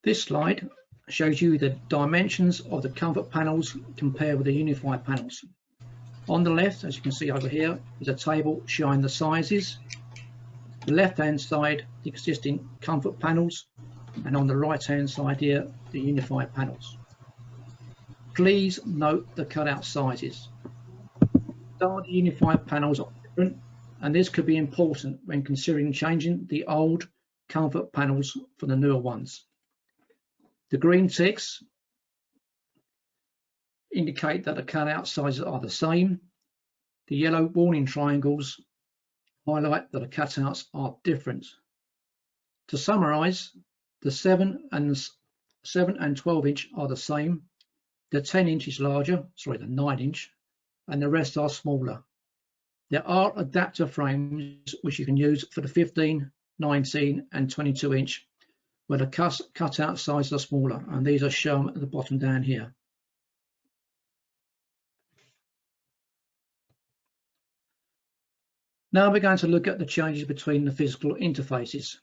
This slide shows you the dimensions of the comfort panels compared with the unified panels. On the left, as you can see over here, is a table showing the sizes. The left-hand side, the existing comfort panels, and on the right-hand side here, the unified panels. Please note the cutout sizes. Some of the unified panels are different, and this could be important when considering changing the old comfort panels for the newer ones. The green ticks indicate that the cutout sizes are the same. The yellow warning triangles highlight that the cutouts are different. To summarize, the 7 and 12 inch are the same. The 10 inch is larger, sorry, the 9 inch, and the rest are smaller. There are adapter frames which you can use for the 15, 19 and 22 inch, where the cutout sizes are smaller, and these are shown at the bottom down here. Now we're going to look at the changes between the physical interfaces.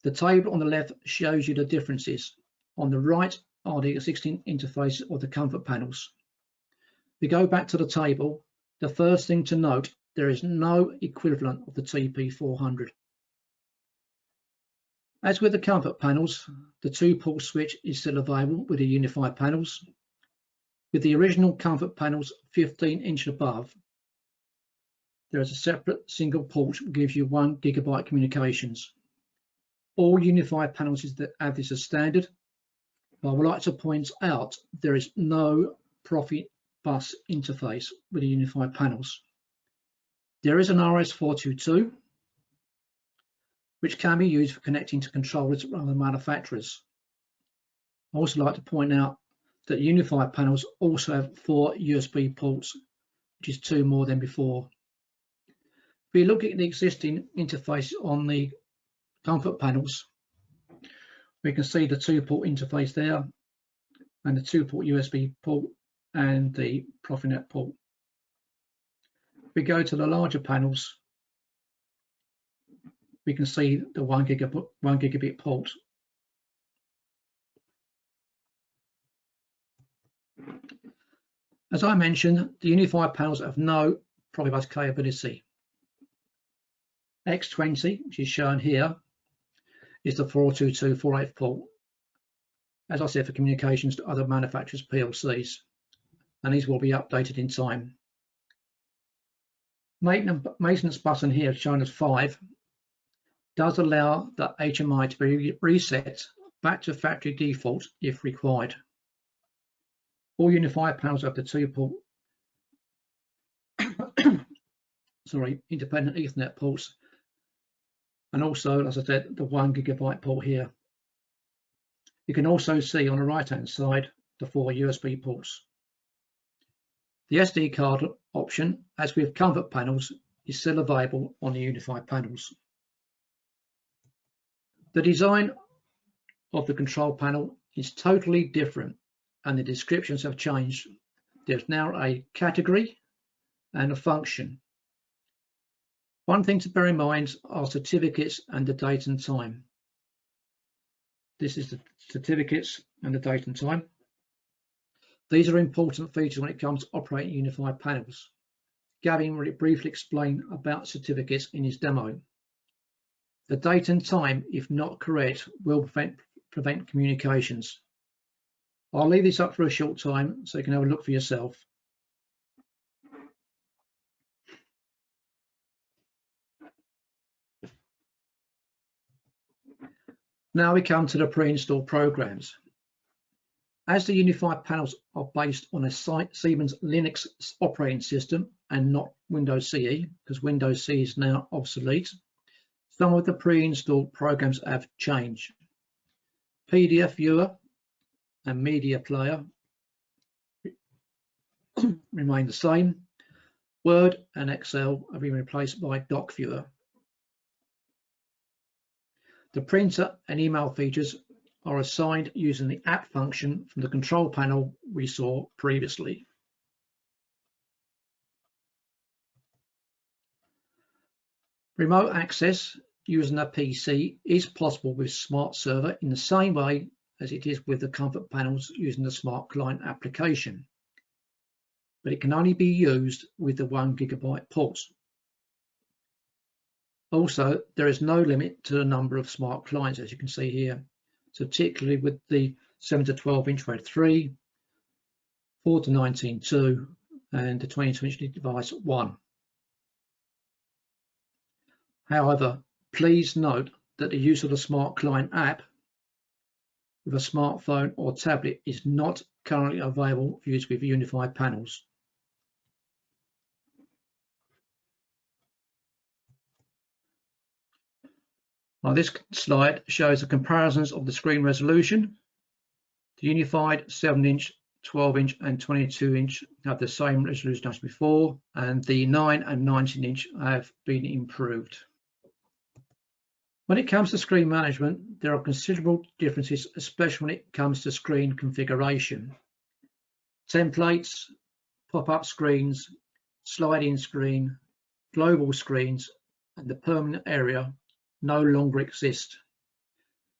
The table on the left shows you the differences. On the right are the existing interfaces of the comfort panels. We go back to the table. The first thing to note, there is no equivalent of the TP400. As with the comfort panels, the 2-port switch is still available with the unified panels. With the original comfort panels 15 inch above, there is a separate single port which gives you 1 GB communications. All unified panels have this as standard, but I would like to point out there is no Profit bus interface with the unified panels. There is an RS422, which can be used for connecting to controllers from other manufacturers. I also like to point out that unified panels also have 4 USB ports, which is 2 more than before. If we look at the existing interface on the comfort panels, we can see the 2-port interface there, and the 2-port USB port and the Profinet port. If we go to the larger panels, we can see the 1 gigabit port. As I mentioned, the unified panels have no Profit bus capability. X20, which is shown here, is the 422/48 port, as I said, for communications to other manufacturers' PLCs, and these will be updated in time. Maintenance button here, shown as 5, does allow the HMI to be reset back to factory default if required. All unified panels have the 2-port independent Ethernet ports, and also, as I said, the 1 GB port here. You can also see on the right hand side the 4 USB ports. The SD card option, as with comfort panels, is still available on the unified panels. The design of the control panel is totally different, and the descriptions have changed. There's now a category and a function. One thing to bear in mind are certificates and the date and time. This is the certificates and the date and time. These are important features when it comes to operating unified panels. Gavin will briefly explain about certificates in his demo. The date and time, if not correct, will prevent communications. I'll leave this up for a short time so you can have a look for yourself. Now we come to the pre-installed programs. As the unified panels are based on a Siemens Linux operating system and not Windows CE, because Windows CE is now obsolete, some of the pre-installed programs have changed. PDF Viewer and Media Player remain the same. Word and Excel have been replaced by Doc Viewer. The printer and email features are assigned using the app function from the control panel we saw previously. Remote access using a PC is possible with Smart Server in the same way as it is with the Comfort panels using the Smart Client application, but it can only be used with the 1 GB ports. Also, there is no limit to the number of smart clients, as you can see here, so particularly with the 7 to 12-inch RAD 3, 4 to 19.2, and the 22-inch device 1. However, please note that the use of the Smart Client app with a smartphone or tablet is not currently available for use with Unified panels. Now, this slide shows the comparisons of the screen resolution. The Unified 7-inch, 12-inch and 22-inch have the same resolution as before, and the 9 and 19-inch have been improved. When it comes to screen management, there are considerable differences, especially when it comes to screen configuration. Templates, pop-up screens, slide-in screen, global screens, and the permanent area no longer exist.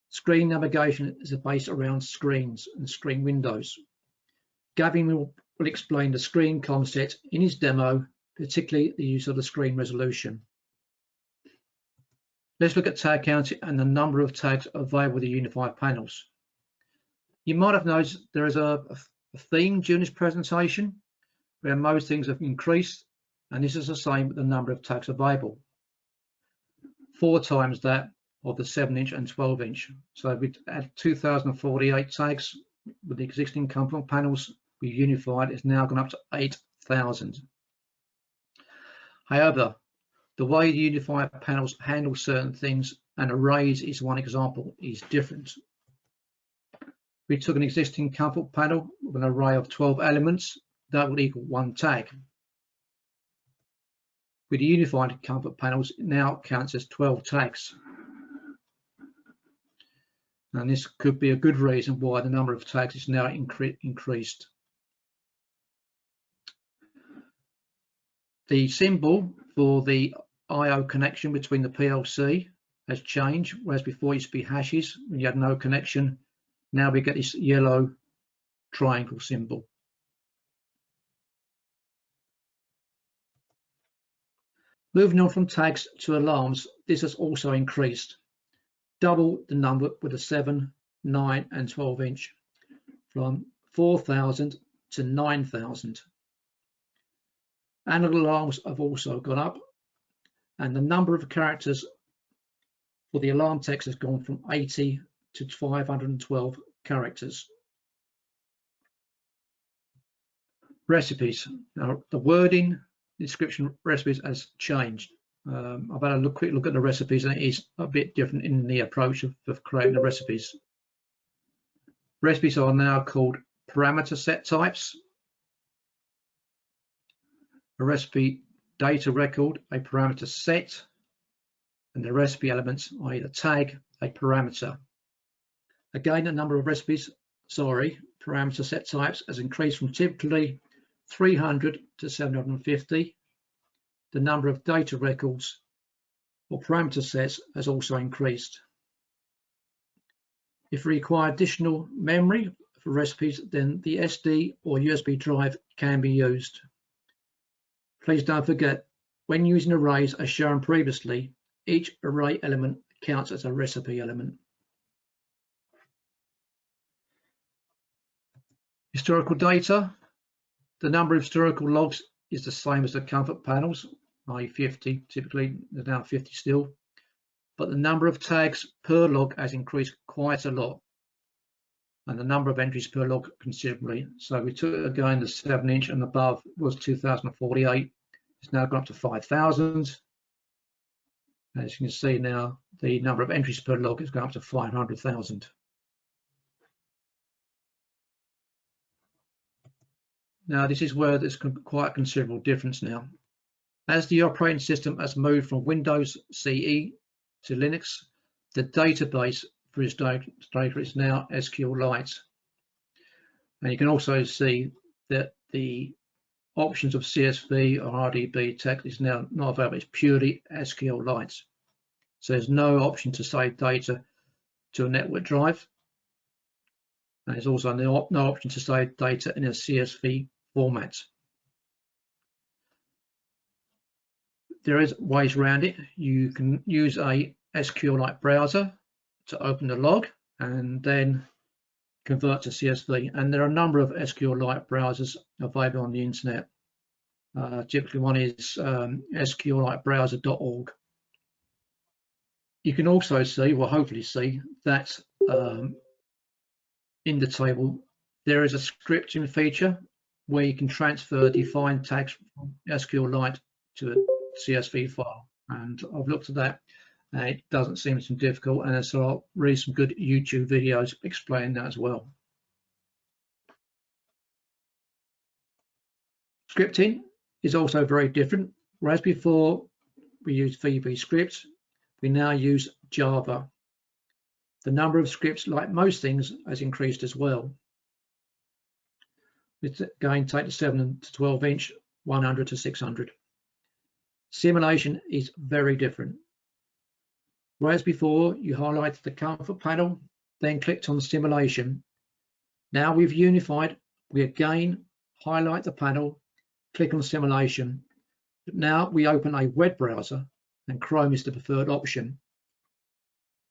Screen navigation is based around screens and screen windows. Gavin will explain the screen concept in his demo, particularly the use of the screen resolution. Let's look at tag counting and the number of tags available with the Unified panels. You might have noticed there is a theme during this presentation where most things have increased, and this is the same with the number of tags available. 4 times that of the 7-inch and 12-inch. So we had 2,048 tags with the existing Comfort panels. We Unified is now gone up to 8,000. However, the way the Unified panels handle certain things, and arrays is one example, is different. We took an existing Comfort panel with an array of 12 elements, that would equal 1 tag. With the Unified Comfort panels, it now counts as 12 tags. And this could be a good reason why the number of tags is now increased. The symbol for the I/O connection between the PLC has changed, whereas before it used to be hashes when you had no connection. Now we get this yellow triangle symbol. Moving on from tags to alarms, this has also increased. Double the number with the 7, 9 and 12-inch, from 4,000 to 9,000. Analog alarms have also gone up, and the number of characters for the alarm text has gone from 80 to 512 characters. Recipes. Now, the wording description recipes has changed. I've had a quick look at the recipes, and it is a bit different in the approach of creating the recipes. Recipes are now called parameter set types. A recipe data record, a parameter set, and the recipe elements, i.e. the tag, a parameter. Again, the number of parameter set types has increased from typically 300 to 750. The number of data records or parameter sets has also increased. If we require additional memory for recipes, then the SD or USB drive can be used. Please don't forget, when using arrays as shown previously, each array element counts as a recipe element. Historical data. The number of historical logs is the same as the Comfort panels, i.e. 50, typically they're now 50 still, but the number of tags per log has increased quite a lot, and the number of entries per log considerably. So we took again the 7-inch and above was 2,048. It's now gone up to 5,000. As you can see now, the number of entries per log has gone up to 500,000. Now this is where there's quite a considerable difference now. As the operating system has moved from Windows CE to Linux, the database for its data is now SQLite. And you can also see that the options of CSV or RDB text is now not available. It's purely SQLite. So there's no option to save data to a network drive. and there's also no option to save data in a CSV format. There is ways around it. You can use a SQLite browser to open the log and then convert to CSV, and there are a number of SQLite browsers available on the internet. Typically one is sqlitebrowser.org. You can also see, well, hopefully see, that in the table there is a scripting feature where you can transfer defined tags from SQLite to a CSV file, and I've looked at that and it doesn't seem too difficult, and there's really some good YouTube videos explaining that as well. Scripting is also very different. Whereas before we used VB scripts, we now use Java. The number of scripts, like most things, has increased as well. It's going to take the 7 to 12 inch, 100 to 600. Simulation is very different. Whereas before you highlighted the comfort panel, then clicked on simulation. Now we've unified, we again highlight the panel, click on simulation. But now we open a web browser and Chrome is the preferred option.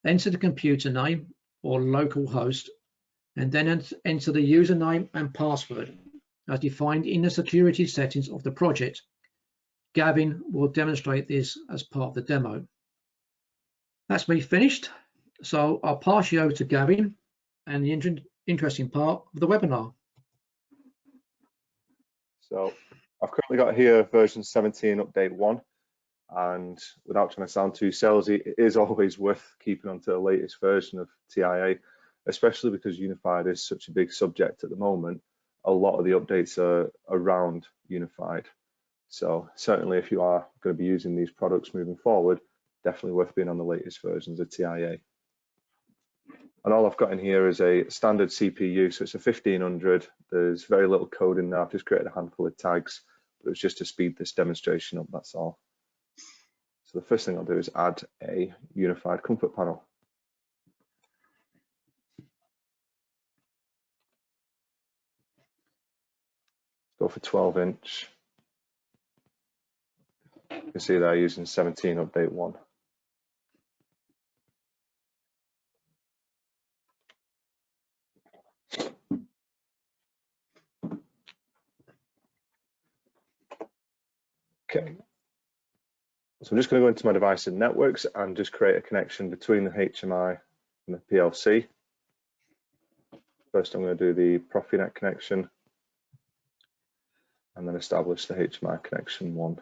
Enter the computer name or local host and then enter the username and password as defined in the security settings of the project. Gavin will demonstrate this as part of the demo. That's me finished, so I'll pass you over to Gavin and the interesting part of the webinar. So I've currently got here version 17 update 1, and without trying to sound too salesy, it is always worth keeping on to the latest version of TIA, especially because Unified is such a big subject at the moment. A lot of the updates are around Unified. So certainly if you are going to be using these products moving forward, definitely worth being on the latest versions of TIA. And all I've got in here is a standard CPU, so it's a 1500. There's very little code in there. I've just created a handful of tags, but it's just to speed this demonstration up, that's all. So the first thing I'll do is add a unified comfort panel. Go for 12 inch. You can see they're using 17 update 1. Okay, so I'm just going to go into my device and networks and just create a connection between the HMI and the PLC. First I'm going to do the Profinet connection and then establish the HMI connection 1.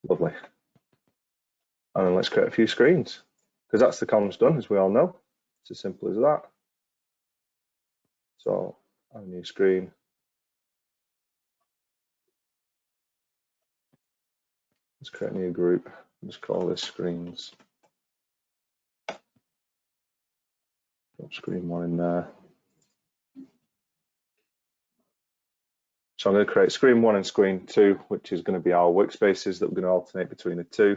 Lovely. And then let's create a few screens, because that's the comms done, as we all know. It's as simple as that. So add a new screen. Let's create a new group. Just call this screens. Put screen 1 in there. So I'm going to create screen 1 and screen 2, which is going to be our workspaces that we're going to alternate between the two.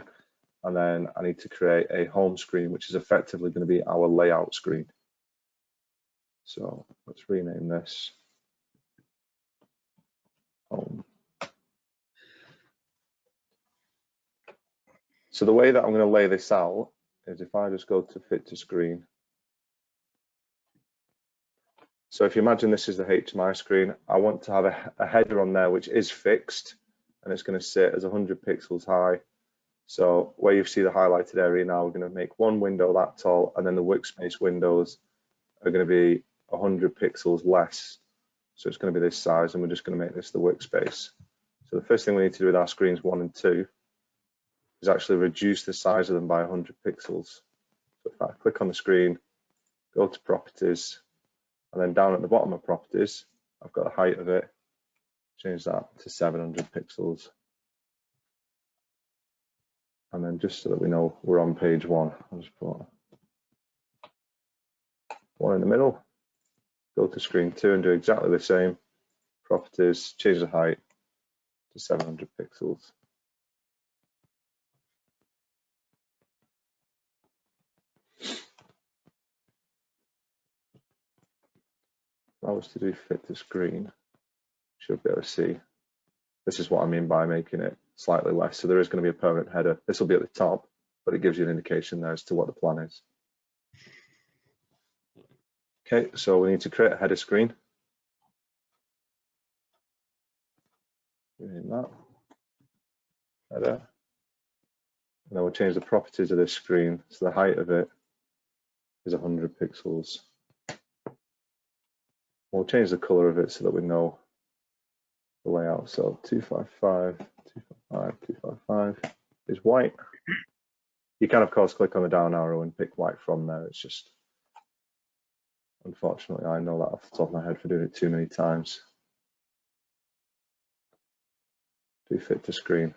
And then I need to create a home screen, which is effectively going to be our layout screen. So let's rename this home. So the way that I'm going to lay this out is if I just go to fit to screen. So if you imagine this is the HMI screen, I want to have a header on there which is fixed, and it's going to sit as 100 pixels high. So where you see the highlighted area now, we're going to make one window that tall, and then the workspace windows are going to be 100 pixels less. So it's going to be this size, and we're just going to make this the workspace. So the first thing we need to do with our screens 1 and 2 is actually reduce the size of them by 100 pixels. So if I click on the screen, go to properties, and then down at the bottom of properties, I've got the height of it, change that to 700 pixels. And then just so that we know we're on page 1, I'll just put 1 in the middle, go to screen 2 and do exactly the same. Properties, change the height to 700 pixels. I was to do fit to screen, should be able to see. This is what I mean by making it slightly less. So there is going to be a permanent header. This will be at the top, but it gives you an indication there as to what the plan is. Okay, so we need to create a header screen. Doing that. Header. And then we'll change the properties of this screen. So the height of it is 100 pixels. We'll change the color of it so that we know the layout. So 255, 255, 255 is white. You can, of course, click on the down arrow and pick white from there. It's just, unfortunately, I know that off the top of my head for doing it too many times. Do fit to screen.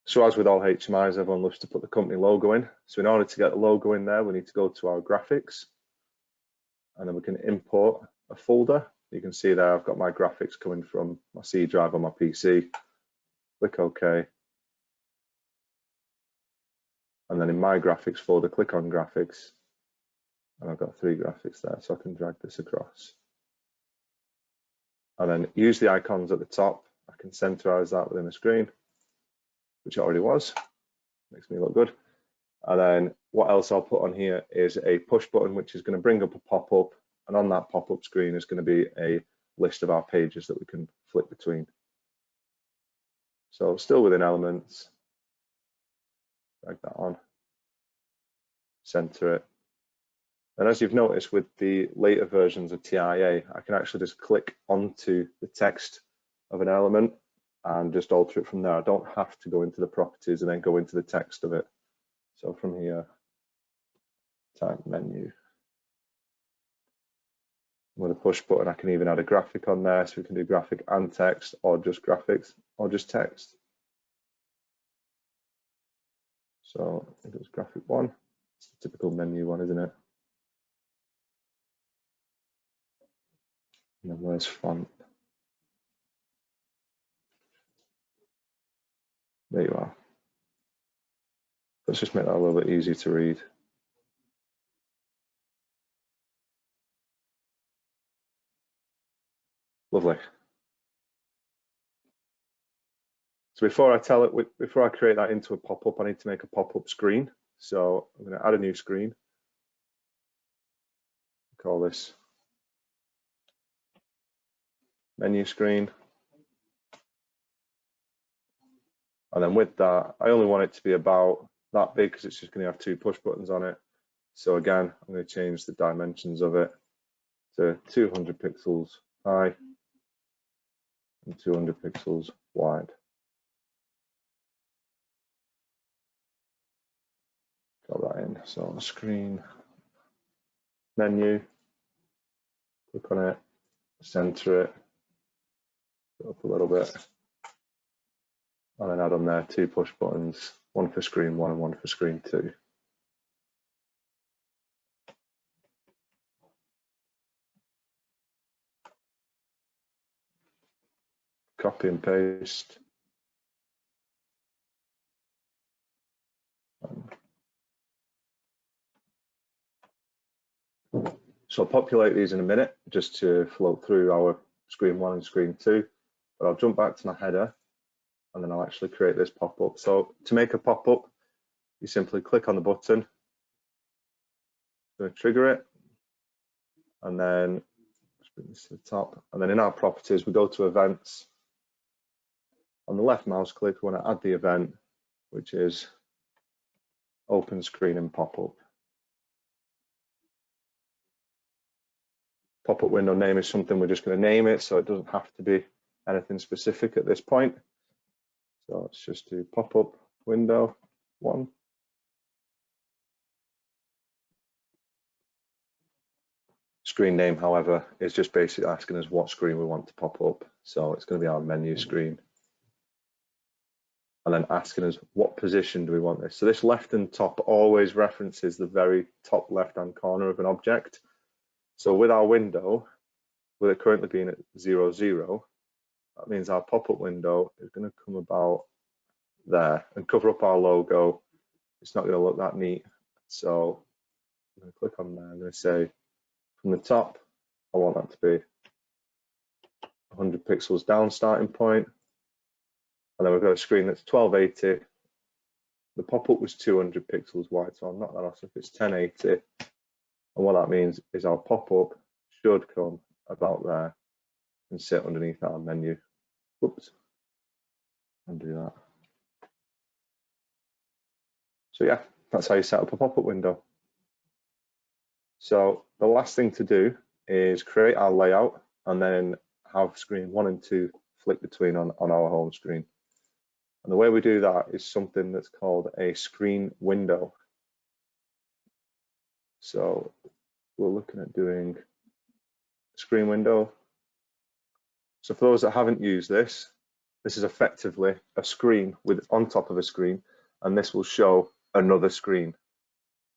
So as with all HMIs, everyone loves to put the company logo in. So in order to get the logo in there, we need to go to our graphics, and then we can import a folder. You can see there I've got my graphics coming from my C drive on my PC. Click OK. And then in my graphics folder, click on graphics. And I've got 3 graphics there, so I can drag this across. And then use the icons at the top. I can centerize that within the screen, which it already was. Makes me look good. And then what else I'll put on here is a push button, which is going to bring up a pop-up. And on that pop-up screen is going to be a list of our pages that we can flip between. So still within elements, drag that on, center it. And as you've noticed with the later versions of TIA, I can actually just click onto the text of an element and just alter it from there. I don't have to go into the properties and then go into the text of it. So from here, type menu. With a push button, I can even add a graphic on there, so we can do graphic and text, or just graphics, or just text. So I think it was graphic 1. It's the typical menu one, isn't it? And then where's font? There you are. Let's just make that a little bit easier to read. Lovely. So before I create that into a pop-up, I need to make a pop-up screen. So I'm going to add a new screen. Call this menu screen. And then with that, I only want it to be about that big because it's just going to have 2 push buttons on it. So again, I'm going to change the dimensions of it to 200 pixels high and 200 pixels wide. Got that in. So on the screen, menu, click on it, center it, go up a little bit, and then add on there 2 push buttons, one for screen 1 and one for screen 2. Copy and paste. So I'll populate these in a minute just to float through our screen 1 and screen 2, but I'll jump back to my header and then I'll actually create this pop-up. So to make a pop-up, you simply click on the button, I'm going to trigger it, and then let's bring this to the top, and then in our properties we go to events. On the left mouse click, we want to add the event, which is open screen and pop-up. Pop-up window name is something we're just going to name it, so it doesn't have to be anything specific at this point. So let's just do pop-up window 1. Screen name, however, is just basically asking us what screen we want to pop up. So it's going to be our menu screen. And then asking us what position do we want this. So this left and top always references the very top left-hand corner of an object. So with our window, with it currently being at 0, 0, that means our pop-up window is going to come about there and cover up our logo. It's not going to look that neat. So I'm going to click on there. I'm going to say from the top, I want that to be 100 pixels down starting point. And then we've got a screen that's 1280. The pop-up was 200 pixels wide, so I'll knock that off. So if it's 1080, and what that means is our pop-up should come about there and sit underneath our menu. Whoops, undo that. So yeah, that's how you set up a pop-up window. So the last thing to do is create our layout and then have screen 1 and 2 flick between on our home screen. And the way we do that is something that's called a screen window. So we're looking at doing a screen window. So for those that haven't used this is effectively a screen with on top of a screen, and this will show another screen.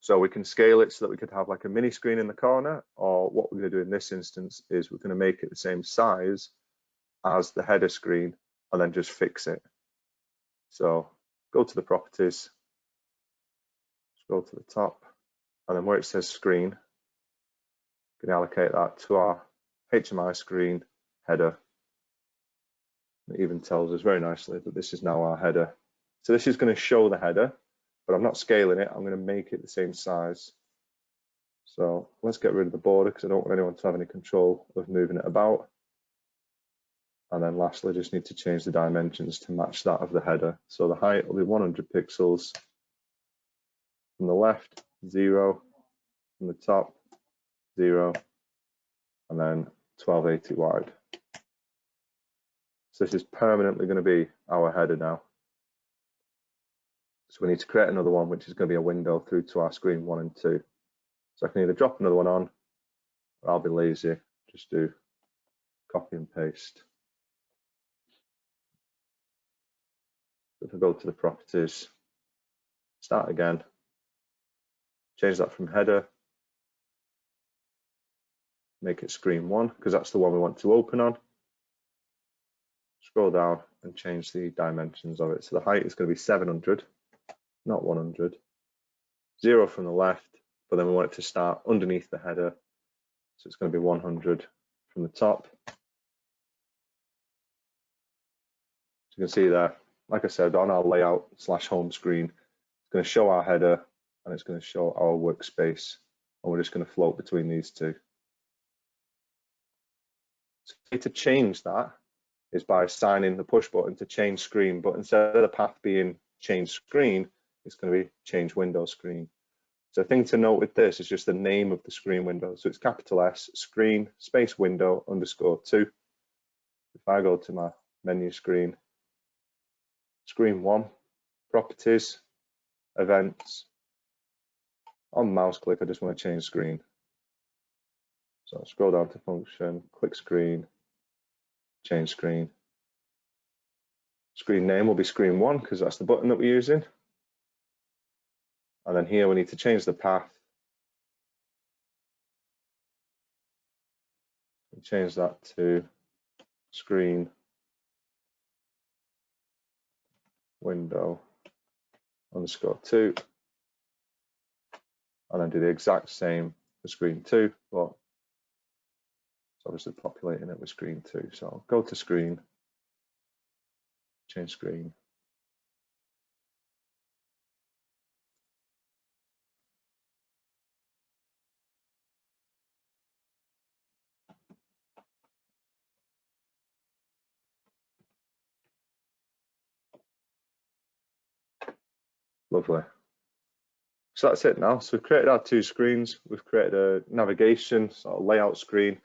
So we can scale it so that we could have like a mini screen in the corner, or what we're going to do in this instance is we're going to make it the same size as the header screen and then just fix it. So go to the properties, scroll to the top, and then where it says screen, we can allocate that to our HMI screen header. It even tells us very nicely that this is now our header. So this is going to show the header, but I'm not scaling it. I'm going to make it the same size. So let's get rid of the border because I don't want anyone to have any control of moving it about. And then lastly, I just need to change the dimensions to match that of the header. So the height will be 100 pixels from the left, 0, from the top, 0, and then 1280 wide. So this is permanently going to be our header now. So we need to create another one, which is going to be a window through to our screen 1 and 2. So I can either drop another one on, or I'll be lazy, just do copy and paste. So if I go to the properties, start again, change that from header, make it screen 1, because that's the one we want to open on. Scroll down and change the dimensions of it. So the height is going to be 700, not 100. 0 from the left, but then we want it to start underneath the header. So it's going to be 100 from the top. So you can see there, like I said, on our layout / home screen, it's going to show our header and it's going to show our workspace. And we're just going to float between these two. So to change that is by assigning the push button to change screen, but instead of the path being change screen, it's going to be change window screen. So the thing to note with this is just the name of the screen window. So it's capital S, screen, space window, _2. If I go to my menu screen, screen 1, properties, events, on mouse click, I just want to change screen. So I'll scroll down to function, click screen, change screen. Screen name will be screen 1 because that's the button that we're using. And then here we need to change the path. Change that to screen window _2. And then do the exact same for screen 2, but it's obviously populating it with screen 2. So I'll go to screen, change screen. Lovely. So that's it now. So we've created our 2 screens. We've created a navigation sort of layout screen.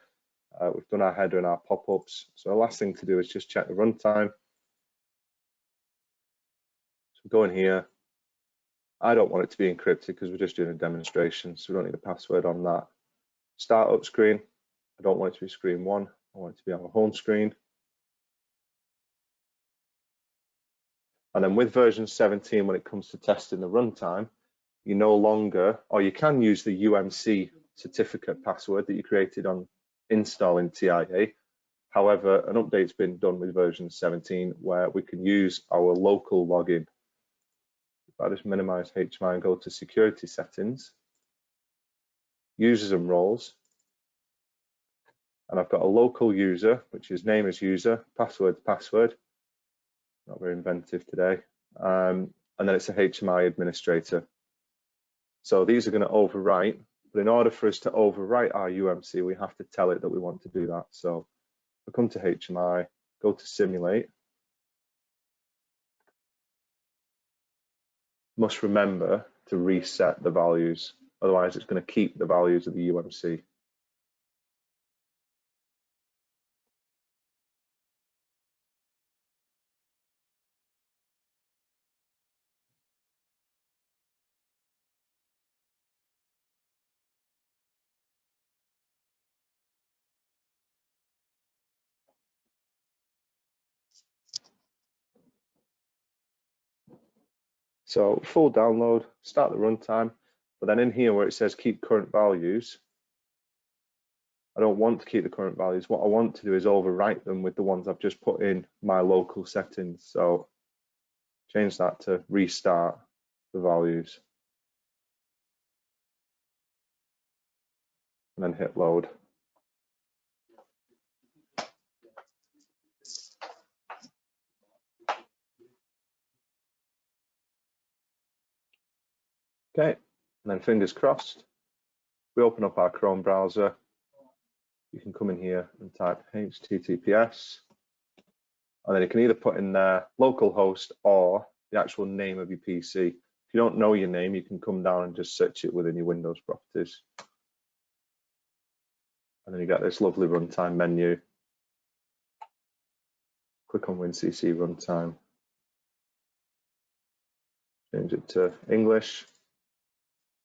We've done our header and our pop-ups. So the last thing to do is just check the runtime. So go in here. I don't want it to be encrypted because we're just doing a demonstration, so we don't need a password on that. Startup screen. I don't want it to be screen 1. I want it to be our home screen. And then with version 17, when it comes to testing the runtime, you no longer, or you can use the UMC certificate password that you created on installing TIA. However, an update's been done with version 17 where we can use our local login. If I just minimize HMI and go to security settings, users and roles, And I've got a local user, which is name as user, password, password. Not very inventive today. And then it's a HMI administrator. So these are going to overwrite, but in order for us to overwrite our UMC, we have to tell it that we want to do that. So we come to HMI, go to simulate. Must remember to reset the values, otherwise it's going to keep the values of the UMC. So full download, start the runtime, but then in here where it says keep current values, I don't want to keep the current values. What I want to do is overwrite them with the ones I've just put in my local settings. So change that to restart the values and then hit load. Okay, and then fingers crossed, we open up our Chrome browser. You can come in here and type HTTPS, and then you can either put in there localhost or the actual name of your PC. If you don't know your name, you can come down and just search it within your Windows properties. And then you get this lovely runtime menu. Click on WinCC runtime. Change it to English.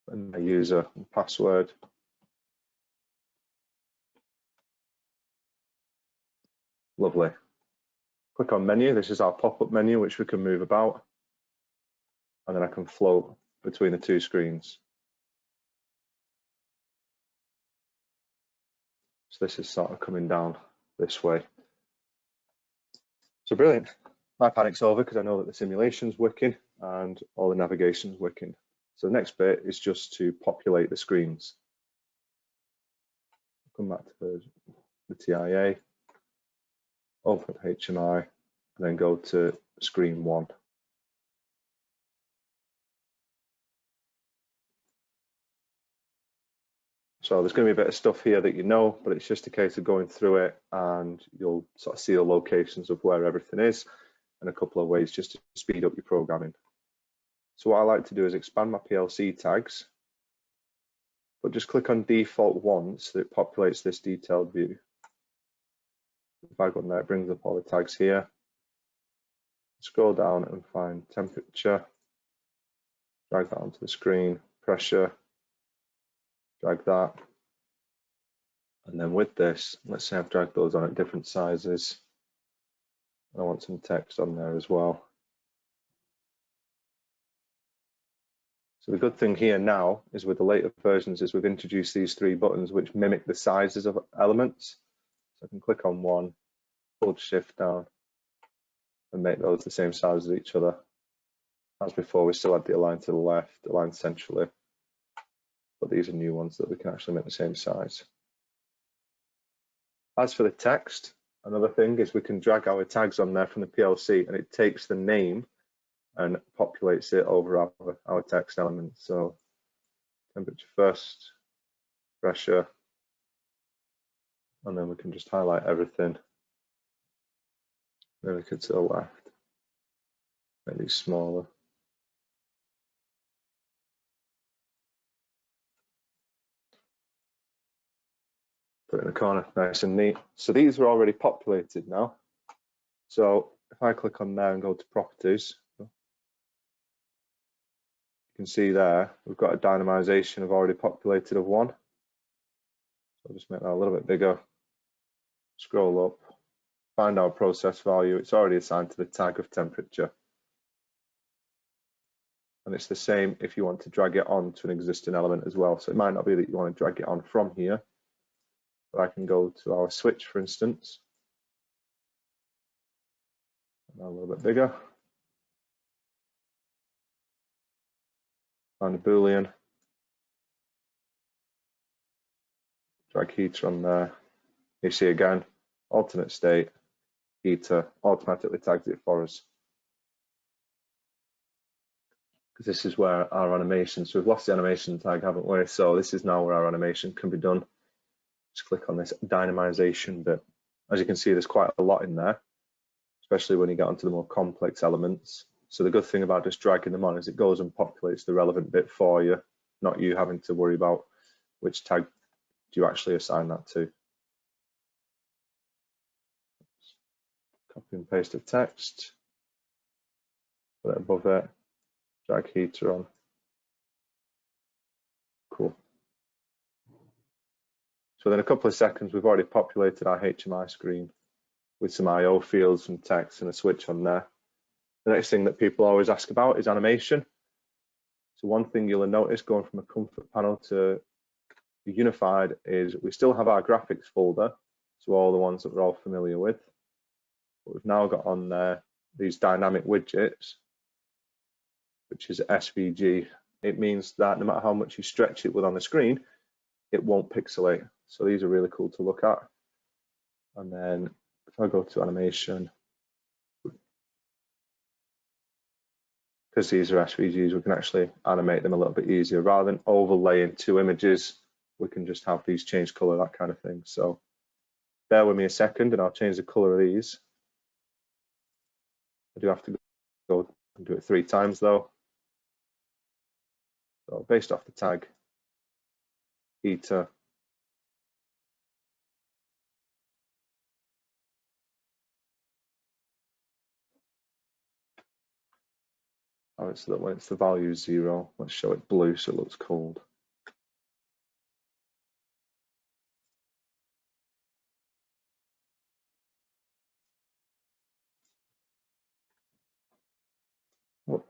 And my user and password. Lovely. Click on menu. This is our pop-up menu, which we can move about. And then I can float between the two screens. So this is sort of coming down this way. So brilliant. My panic's over because I know that the simulation's working and all the navigation's working. So the next bit is just to populate the screens. Come back to the TIA, open HMI, and then go to screen 1. So there's going to be a bit of stuff here that you know, but it's just a case of going through it and you'll sort of see the locations of where everything is and a couple of ways just to speed up your programming. So what I like to do is expand my PLC tags, but just click on default once so it populates this detailed view. If I go in there, it brings up all the tags here. Scroll down and find temperature, drag that onto the screen, pressure, drag that. And then with this, let's say I've dragged those on at different sizes. I want some text on there as well. So the good thing here now is with the later versions is we've introduced these 3 buttons which mimic the sizes of elements. So I can click on one, hold shift down and make those the same size as each other. As before, we still had the align to the left, align centrally, but these are new ones that we can actually make the same size. As for the text, another thing is we can drag our tags on there from the PLC and it takes the name and populates it over our text elements. So temperature first, pressure, and then we can just highlight everything. Then we can to the left, make these smaller. Put it in the corner, nice and neat. So these are already populated now. So if I click on there and go to properties, you can see there we've got a dynamization of already populated of 1. So I'll just make that a little bit bigger. Scroll up, find our process value. It's already assigned to the tag of temperature. And it's the same if you want to drag it on to an existing element as well. So it might not be that you want to drag it on from here, but I can go to our switch, for instance. A little bit bigger. Find a Boolean. Drag heater on there. You see again, alternate state, heater automatically tags it for us. Because this is where our animation, so we've lost the animation tag, haven't we? So this is now where our animation can be done. Just click on this dynamization bit. As you can see, there's quite a lot in there, especially when you get onto the more complex elements. So the good thing about just dragging them on is it goes and populates the relevant bit for you, not you having to worry about which tag do you actually assign that to. Copy and paste the text, put it above it, drag heater on. Cool. So within a couple of seconds, we've already populated our HMI screen with some I/O fields, some text, and a switch on there. The next thing that people always ask about is animation. So one thing you'll notice going from a comfort panel to the unified is we still have our graphics folder, so all the ones that we're all familiar with. But we've now got on there these dynamic widgets, which is SVG. It means that no matter how much you stretch it with on the screen, it won't pixelate. So these are really cool to look at. And then if I go to animation, because these are SVGs, we can actually animate them a little bit easier. Rather than overlaying two images, we can just have these change color, that kind of thing. So bear with me a second and I'll change the color of these. I do have to go and do it 3 times though. So based off the tag, heater, so that when it's the value is 0, let's show it blue so it looks cold. Oh.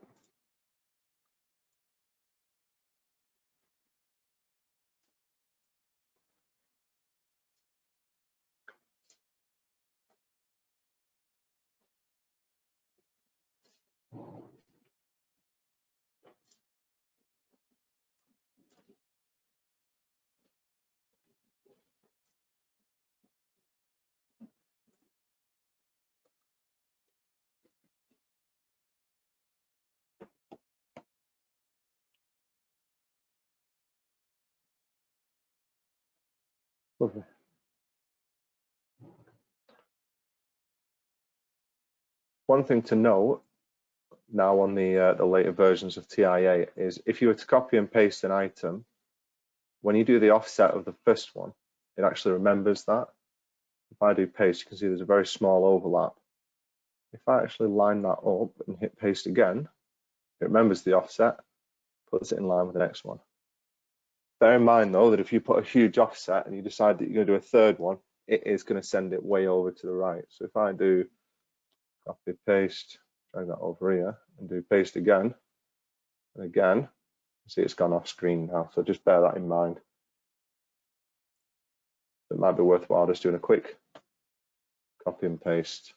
Lovely. One thing to note now on the later versions of TIA is if you were to copy and paste an item, when you do the offset of the first one, it actually remembers that. If I do paste, you can see there's a very small overlap. If I actually line that up and hit paste again, it remembers the offset, puts it in line with the next one. Bear in mind though that if you put a huge offset and you decide that you're going to do a third one, it is going to send it way over to the right. So if I do copy paste, drag that over here and do paste again and again, you see it's gone off screen now. So just bear that in mind. It might be worthwhile just doing a quick copy and paste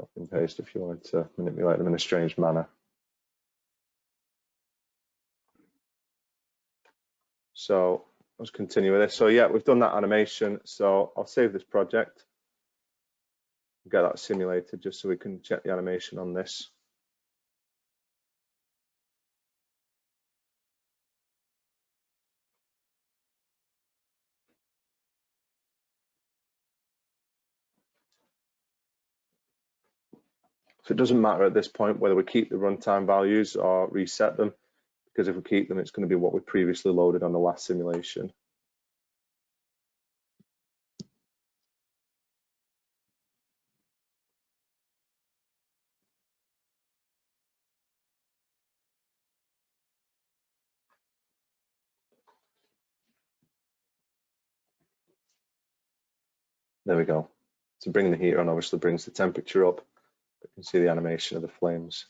if you wanted to manipulate them in a strange manner. So let's continue with this. So yeah, we've done that animation. So I'll save this project, get that simulated just so we can check the animation on this. So it doesn't matter at this point whether we keep the runtime values or reset them, because if we keep them, it's going to be what we previously loaded on the last simulation. There we go. So bringing the heater on obviously brings the temperature up. You can see the animation of the flames.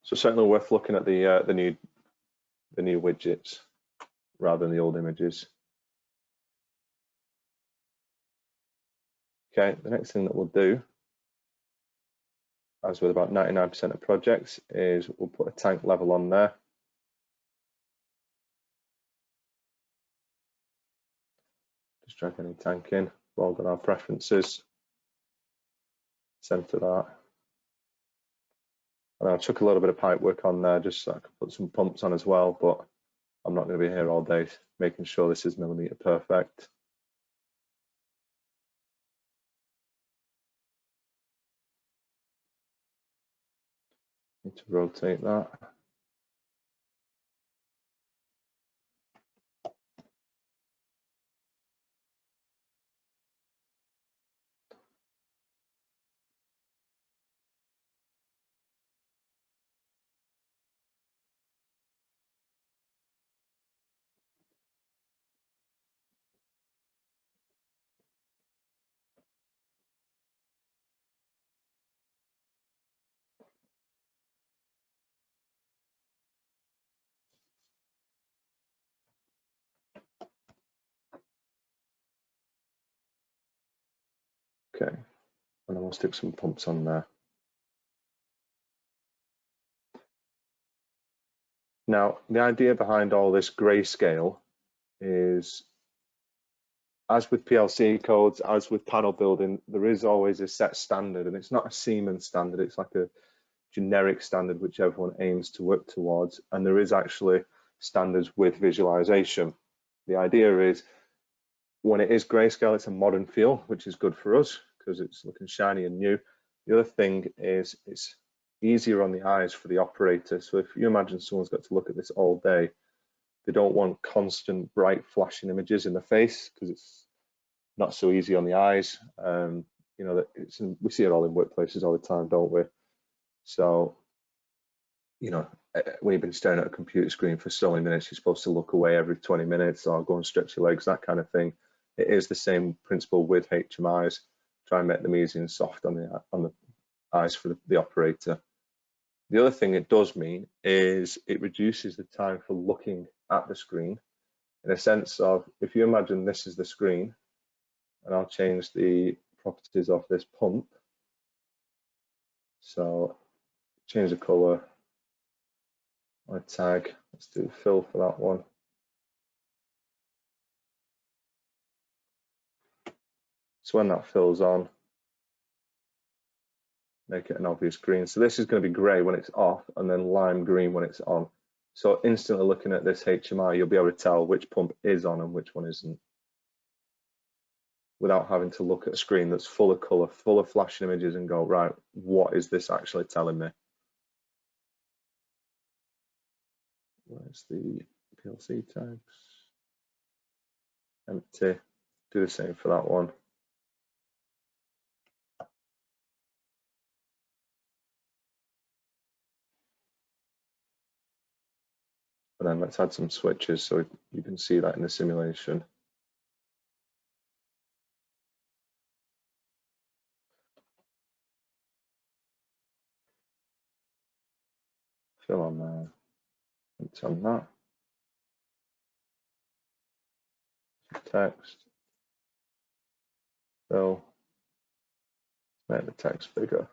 So certainly worth looking at the new widgets rather than the old images. Okay, the next thing that we'll do, as with about 99% of projects, is we'll put a tank level on there. drag any tank in. We've all got our preferences. Center that. And I'll chuck a little bit of pipe work on there just so I can put some pumps on as well, but I'm not going to be here all day making sure this is millimeter perfect. Need to rotate that. Okay, and then we'll stick some pumps on there. Now, the idea behind all this grayscale is, as with PLC codes, as with panel building, there is always a set standard, and it's not a Siemens standard, it's like a generic standard which everyone aims to work towards, and there is actually standards with visualization. The idea is, when it is grayscale, it's a modern feel, which is good for us because it's looking shiny and new. The other thing is it's easier on the eyes for the operator. So if you imagine someone's got to look at this all day, they don't want constant bright flashing images in the face because it's not so easy on the eyes. You know, we see it all in workplaces all the time, don't we? So, you know, when you've been staring at a computer screen for so many minutes, you're supposed to look away every 20 minutes or go and stretch your legs, that kind of thing. It is the same principle with HMIs. Try and make them easy and soft on the eyes for the operator. The other thing it does mean is it reduces the time for looking at the screen, in a sense of, if you imagine this is the screen, and I'll change the properties of this pump. So change the color, my tag, let's do fill for that one. So when that fills on, make it an obvious green. So this is going to be grey when it's off, and then lime green when it's on. So instantly looking at this HMI, you'll be able to tell which pump is on and which one isn't, without having to look at a screen that's full of colour, full of flashing images and go, right, what is this actually telling me? Where's the PLC tags? Empty. Do the same for that one. And then let's add some switches so you can see that in the simulation. Fill on there, it's on that. Text, fill, make the text bigger.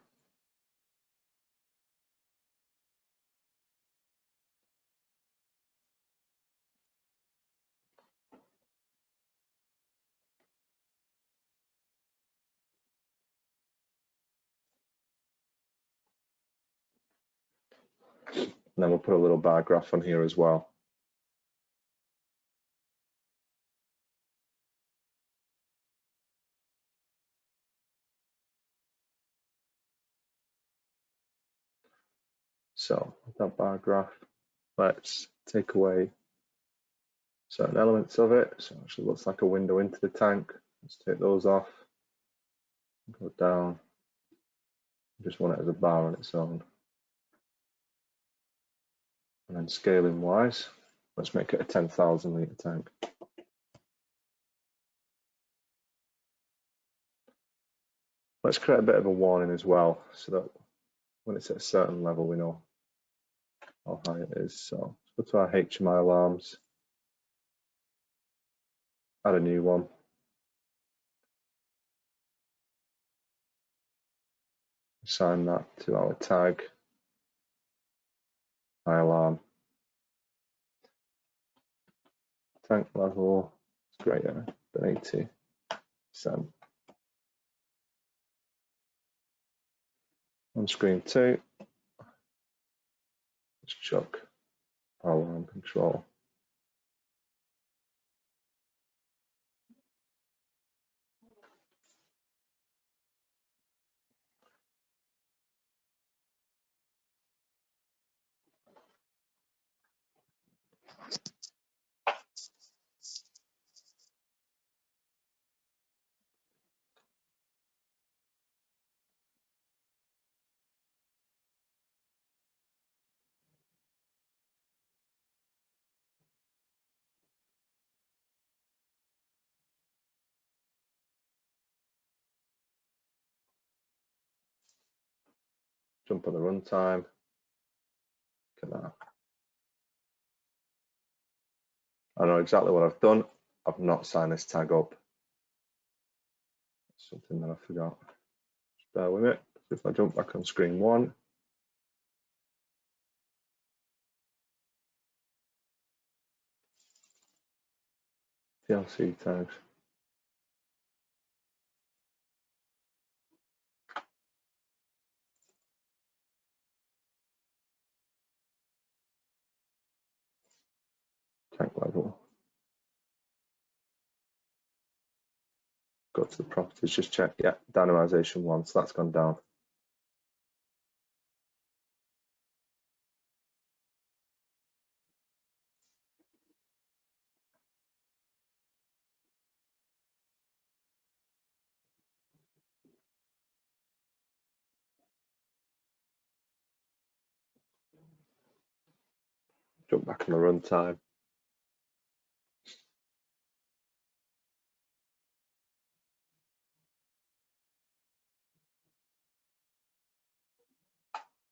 And then we'll put a little bar graph on here as well. So with that bar graph, let's take away certain elements of it. So it actually looks like a window into the tank. Let's take those off, go down. Just want it as a bar on its own. And then scaling wise, let's make it a 10,000 litre tank. Let's create a bit of a warning as well, so that when it's at a certain level, we know how high it is. So let's go to our HMI alarms, add a new one. Assign that to our tag, high alarm. Tank level is greater than 80. 80%. On screen 2, let's chuck our alarm control. Jump on the runtime. Look at that. I know exactly what I've done. I've not signed this tag up. Something that I forgot. Just bear with it. If I jump back on screen 1, PLC tags. Tank level. Go to the properties, just check. Yeah, dynamization 1, so that's gone down. Jump back in the runtime.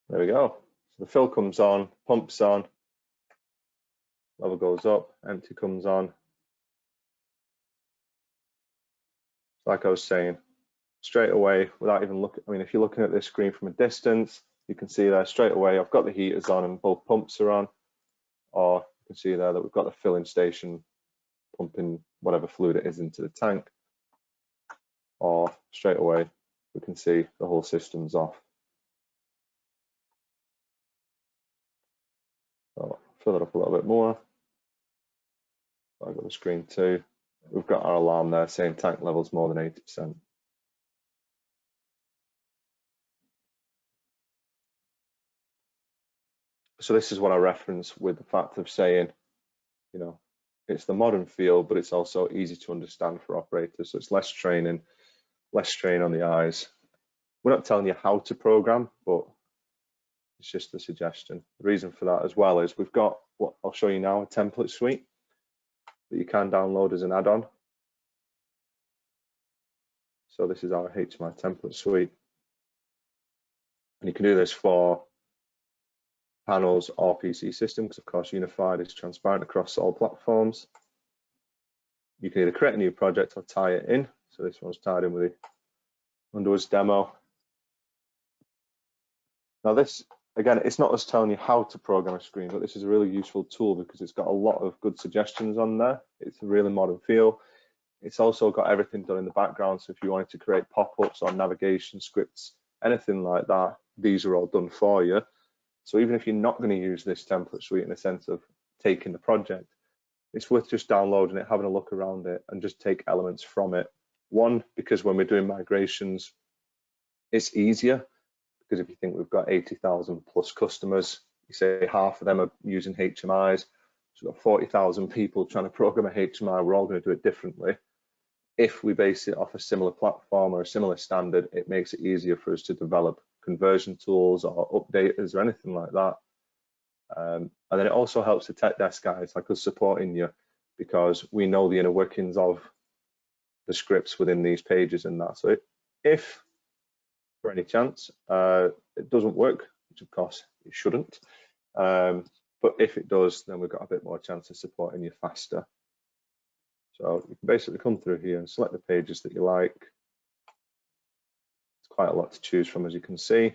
There we go. So the fill comes on, pumps on, level goes up, empty comes on. Like I was saying, straight away, without even looking, I mean, if you're looking at this screen from a distance, you can see there straight away, I've got the heaters on and both pumps are on, or you can see there that we've got the filling station pumping whatever fluid it is into the tank, or straight away, we can see the whole system's off. So fill it up a little bit more. I've got the screen 2. We've got our alarm there saying tank levels more than 80%. So this is what I reference with the fact of saying, you know, it's the modern feel, but it's also easy to understand for operators. So it's less training, less strain on the eyes. We're not telling you how to program, but it's just a suggestion. The reason for that as well is we've got what I'll show you now, a template suite that you can download as an add-on. So this is our HMI template suite. And you can do this for panels or PC systems, because of course Unified is transparent across all platforms. You can either create a new project or tie it in. So this one's tied in with the Windows demo. Now this, again, it's not us telling you how to program a screen, but this is a really useful tool because it's got a lot of good suggestions on there. It's a really modern feel. It's also got everything done in the background. So if you wanted to create pop-ups or navigation scripts, anything like that, these are all done for you. So even if you're not going to use this template suite in the sense of taking the project, it's worth just downloading it, having a look around it, and just take elements from it. One, because when we're doing migrations, it's easier, because if you think we've got 80,000 plus customers, you say half of them are using HMIs, so we've got 40,000 people trying to program a HMI, we're all going to do it differently. If we base it off a similar platform or a similar standard, it makes it easier for us to develop conversion tools or updaters or anything like that. And then it also helps the tech desk guys like us supporting you, because we know the inner workings of the scripts within these pages and that. So if for any chance it doesn't work, which of course it shouldn't, but if it does, then we've got a bit more chance of supporting you faster. So you can basically come through here and select the pages that you like. It's quite a lot to choose from, as you can see.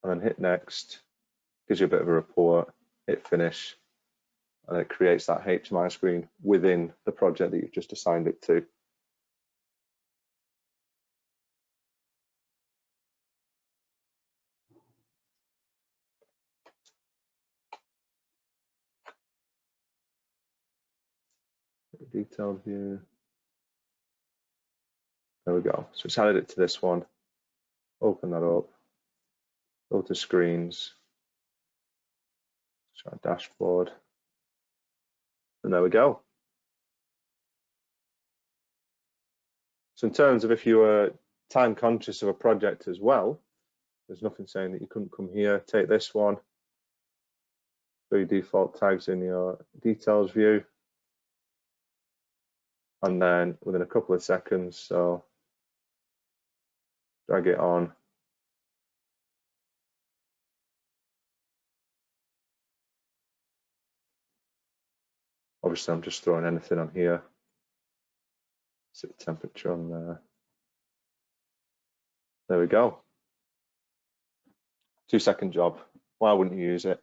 And then hit next, gives you a bit of a report. hit finish, and it creates that HMI screen within the project that you've just assigned it to. Detailed view. There we go. So it's added it to this one. Open that up. Go to screens. Show our dashboard. And there we go. So in terms of if you were time conscious of a project as well, there's nothing saying that you couldn't come here, take this one, show your default tags in your details view, and then within a couple of seconds, so drag it on. Obviously, I'm just throwing anything on here. Set the temperature on there. There we go. 2-second job. Why wouldn't you use it?